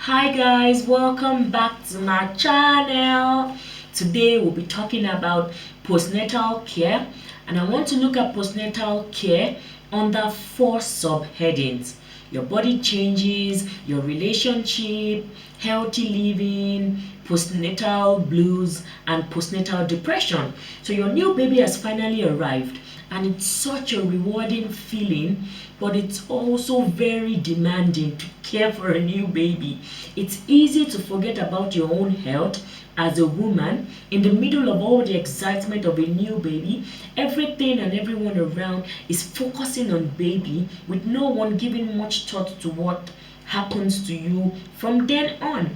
Hi guys, welcome back to my channel. Today we'll be talking about postnatal care, and I want to look at postnatal care under four subheadings: your body changes, your relationship, healthy living, postnatal blues, and postnatal depression. So your new baby has finally arrived, and it's such a rewarding feeling, but it's also very demanding to care for a new baby. It's easy to forget about your own health as a woman in the middle of all the excitement of a new baby. Everything and everyone around is focusing on baby, with no one giving much thought to what happens to you from then on.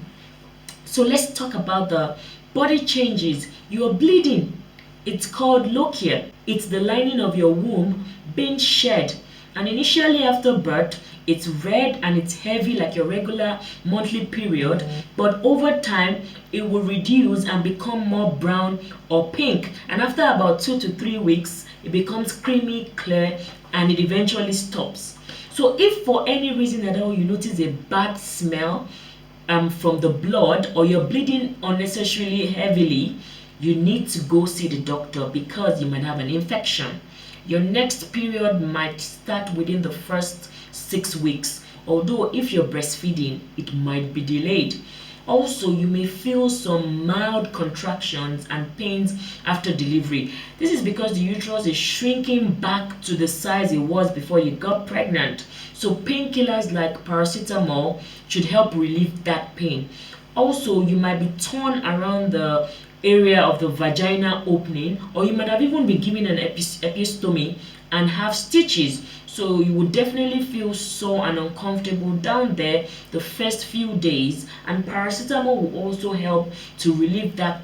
So let's talk about the body changes. You are bleeding. It's called lochia. It's the lining of your womb being shed. And initially after birth, it's red and it's heavy like your regular monthly period. But over time, it will reduce and become more brown or pink. And after about 2 to 3 weeks, it becomes creamy, clear, and it eventually stops. So if for any reason at all you notice a bad smell, from the blood, or you're bleeding unnecessarily heavily, you need to go see the doctor because you might have an infection. Your next period might start within the first 6 weeks, although if you're breastfeeding, it might be delayed. Also, you may feel some mild contractions and pains after delivery. This is because the uterus is shrinking back to the size it was before you got pregnant. So painkillers like paracetamol should help relieve that pain. Also, you might be torn around the area of the vagina opening, or you might have even been given an episiotomy and have stitches. So you would definitely feel sore and uncomfortable down there the first few days, and paracetamol will also help to relieve that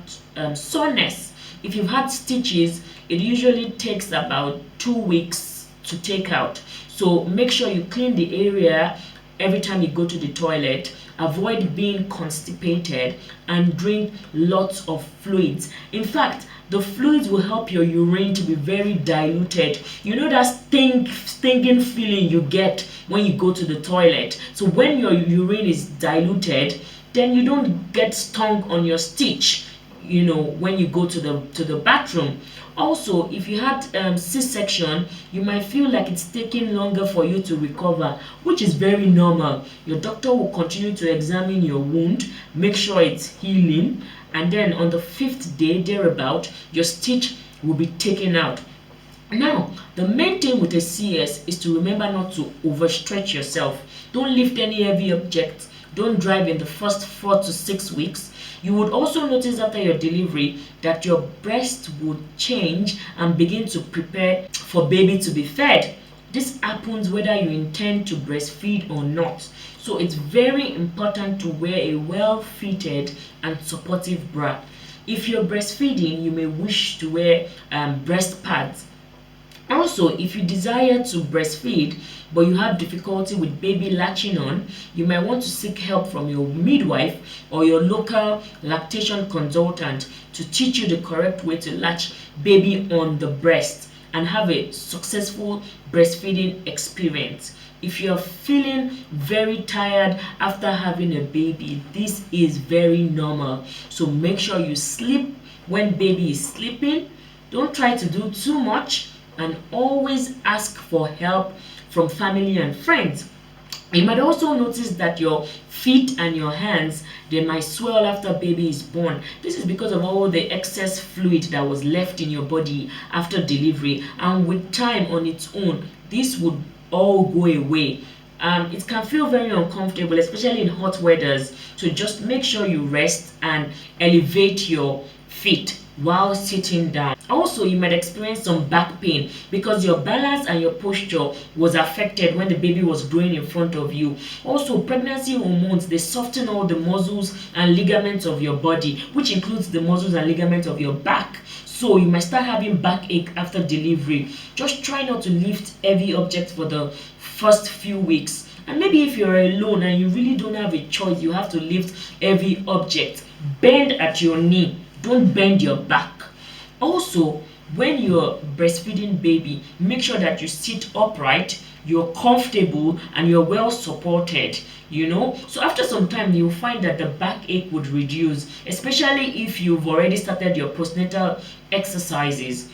soreness. If you've had stitches, it usually takes about 2 weeks to take out. So make sure you clean the area every time you go to the toilet. Avoid being constipated and drink lots of fluids. In fact, the fluids will help your urine to be very diluted. You know that stinging feeling you get when you go to the toilet. So when your urine is diluted, then you don't get stung on your stitch, when you go to the bathroom. Also, if you had c-section, you might feel like it's taking longer for you to recover, which is very normal. Your doctor will continue to examine your wound, make sure it's healing, and then on the fifth day thereabout, your stitch will be taken out. Now, the main thing with a CS is to remember not to overstretch yourself. Don't lift any heavy objects. Don't drive in the first 4 to 6 weeks. You would also notice after your delivery that your breast would change and begin to prepare for baby to be fed. This happens whether you intend to breastfeed or not. So it's very important to wear a well-fitted and supportive bra. If you're breastfeeding, you may wish to wear breast pads. Also, if you desire to breastfeed but you have difficulty with baby latching on, you might want to seek help from your midwife or your local lactation consultant to teach you the correct way to latch baby on the breast and have a successful breastfeeding experience. If you're feeling very tired after having a baby, this is very normal. So make sure you sleep when baby is sleeping. Don't try to do too much, and always ask for help from family and friends. You might also notice that your feet and your hands, they might swell after baby is born. This is because of all the excess fluid that was left in your body after delivery, and with time on its own, this would all go away. It can feel very uncomfortable, especially in hot weathers. So just make sure you rest and elevate your feet while sitting down. Also, you might experience some back pain because your balance and your posture was affected when the baby was growing in front of you. Also, pregnancy hormones, they soften all the muscles and ligaments of your body, which includes the muscles and ligaments of your back. So you might start having backache after delivery. Just try not to lift heavy objects for the first few weeks. And maybe if you're alone and you really don't have a choice, you have to lift heavy objects, bend at your knee. Don't bend your back. Also, When you're breastfeeding baby, make sure that you sit upright, you're comfortable, and you're well supported. So after some time you'll find that the backache would reduce, especially if you've already started your postnatal exercises.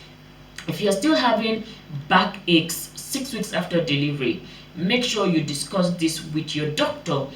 If you're still having backaches 6 weeks after delivery, make sure you discuss this with your doctor.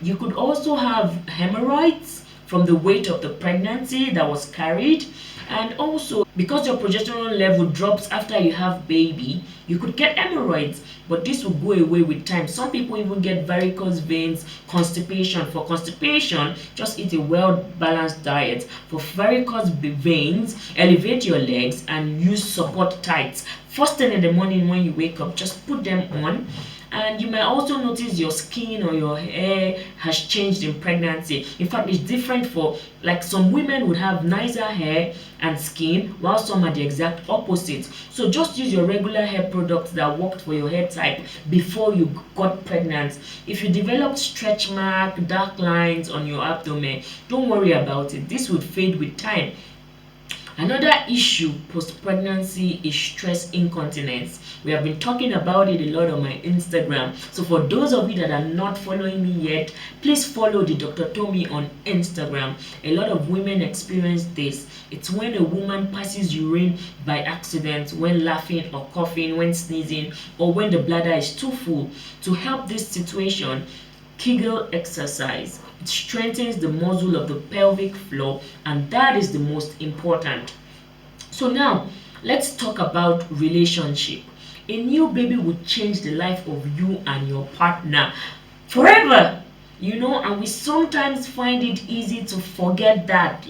You could also have hemorrhoids from the weight of the pregnancy that was carried. And also, because your progesterone level drops after you have baby, you could get hemorrhoids, but this will go away with time. Some people even get varicose veins, constipation. For constipation, just eat a well balanced diet. For varicose veins, elevate your legs and use support tights. First thing in the morning when you wake up, just put them on. And you might also notice your skin or your hair has changed in pregnancy. In fact, it's different for, like, some women would have nicer hair and skin, while some are the exact opposite. So just use your regular hair products that worked for your hair type before you got pregnant. If you develop stretch mark, dark lines on your abdomen, don't worry about it. This would fade with time. Another issue post-pregnancy is stress incontinence. We have been talking about it a lot on my Instagram. So for those of you that are not following me yet, please follow theDrTomi on Instagram. A lot of women experience this. It's when a woman passes urine by accident, when laughing or coughing, when sneezing, or when the bladder is too full. To help this situation, Kegel exercise. It strengthens the muscle of the pelvic floor, and that is the most important. So now let's talk about relationship. A new baby will change the life of you and your partner forever. And we sometimes find it easy to forget that.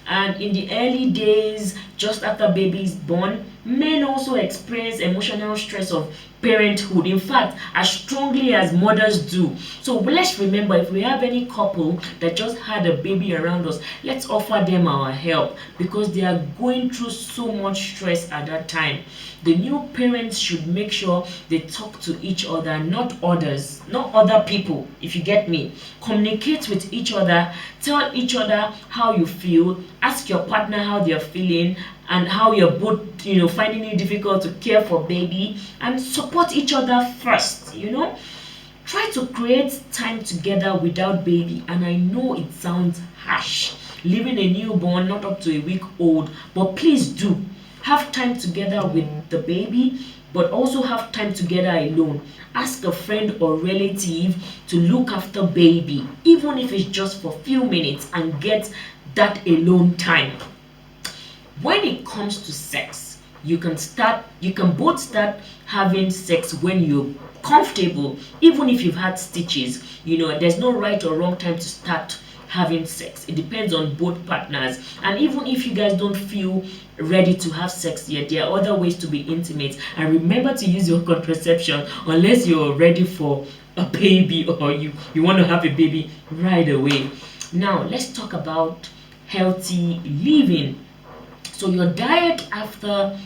And in the early days, just after baby is born, men also experience emotional stress of parenthood. In fact, as strongly as mothers do. So let's remember, if we have any couple that just had a baby around us, let's offer them our help, because they are going through so much stress at that time. The new parents should make sure they talk to each other, not other people, if you get me. Communicate with each other, tell each other how you feel, ask your partner how they are feeling, and how you're both finding it difficult to care for baby, and support each other first. Try to create time together without baby. And I know it sounds harsh, leaving a newborn not up to a week old, but please do have time together with the baby, but also have time together alone. Ask a friend or relative to look after baby, even if it's just for a few minutes, and get that alone time. When it comes to sex, you can both start having sex when you're comfortable, even if you've had stitches. There's no right or wrong time to start having sex. It depends on both partners. And even if you guys don't feel ready to have sex yet, there are other ways to be intimate. And remember to use your contraception unless you're ready for a baby, or you want to have a baby right away. Now let's talk about healthy living. So your diet after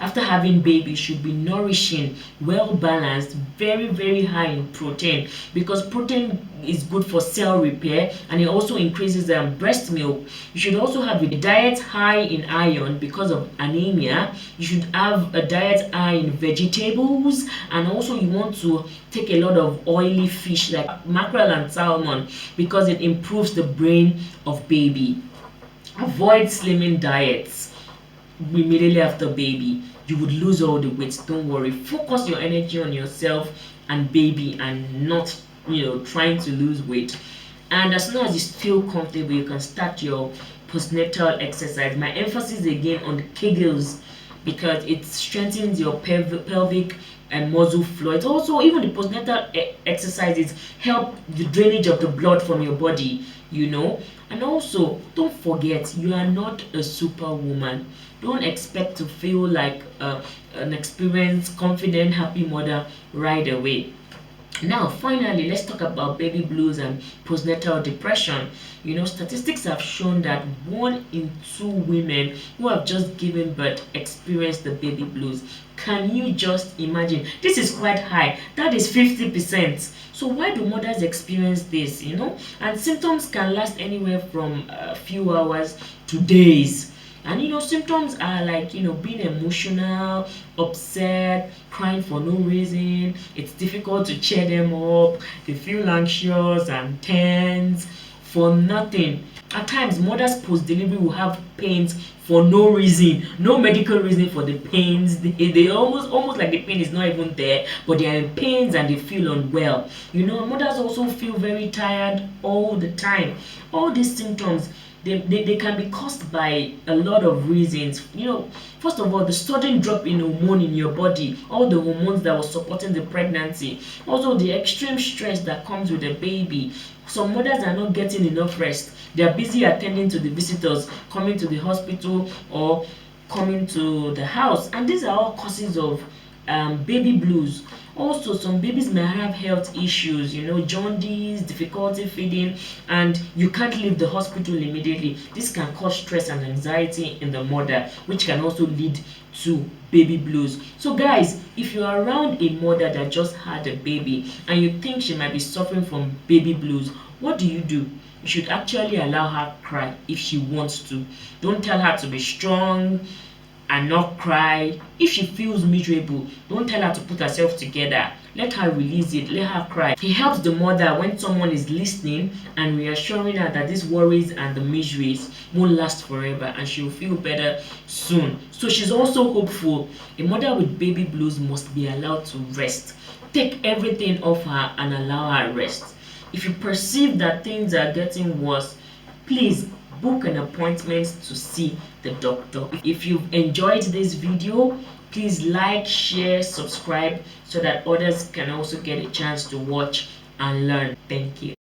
having baby should be nourishing, well balanced, very, very high in protein, because protein is good for cell repair, and it also increases breast milk. You should also have a diet high in iron because of anemia. You should have a diet high in vegetables, and also you want to take a lot of oily fish like mackerel and salmon, because it improves the brain of baby. Avoid slimming diets immediately after baby. You would lose all the weight. Don't worry. Focus your energy on yourself and baby, and not trying to lose weight. And as soon as you feel comfortable, you can start your postnatal exercise. My emphasis again on the Kegels, because it strengthens your pelvic and muscle floor. It also, even the postnatal exercises help the drainage of the blood from your body. And also, don't forget, you are not a superwoman. Don't expect to feel like an experienced, confident, happy mother right away. Now, finally, let's talk about baby blues and postnatal depression. Statistics have shown that 1 in 2 women who have just given birth experience the baby blues. Can you just imagine? This is quite high. That is 50%. So why do mothers experience this? And symptoms can last anywhere from a few hours to days. And symptoms are like being emotional, upset, crying for no reason. It's difficult to cheer them up. They feel anxious and tense for nothing. At times, mothers post delivery will have pains for no reason, no medical reason for the pains. They almost like the pain is not even there, but they are in pains and they feel unwell. Mothers also feel very tired all the time. All these symptoms, they can be caused by a lot of reasons. First of all, the sudden drop in hormone in your body, all the hormones that were supporting the pregnancy. Also, the extreme stress that comes with the baby. Some mothers are not getting enough rest. They are busy attending to the visitors coming to the hospital or coming to the house, and these are all causes of baby blues. Also, some babies may have health issues, jaundice, difficulty feeding, and you can't leave the hospital immediately. This can cause stress and anxiety in the mother, which can also lead to baby blues. So guys, if you are around a mother that just had a baby and you think she might be suffering from baby blues, what do? You should actually allow her cry if she wants to. Don't tell her to be strong and not cry. If she feels miserable, don't tell her to put herself together. Let her release it, let her cry. It helps the mother when someone is listening and reassuring her that these worries and the miseries won't last forever and she'll feel better soon. So she's also hopeful. A mother with baby blues must be allowed to rest. Take everything off her and allow her rest. If you perceive that things are getting worse, please book an appointment to see the doctor. If you've enjoyed this video, please like, share, subscribe so that others can also get a chance to watch and learn. Thank you.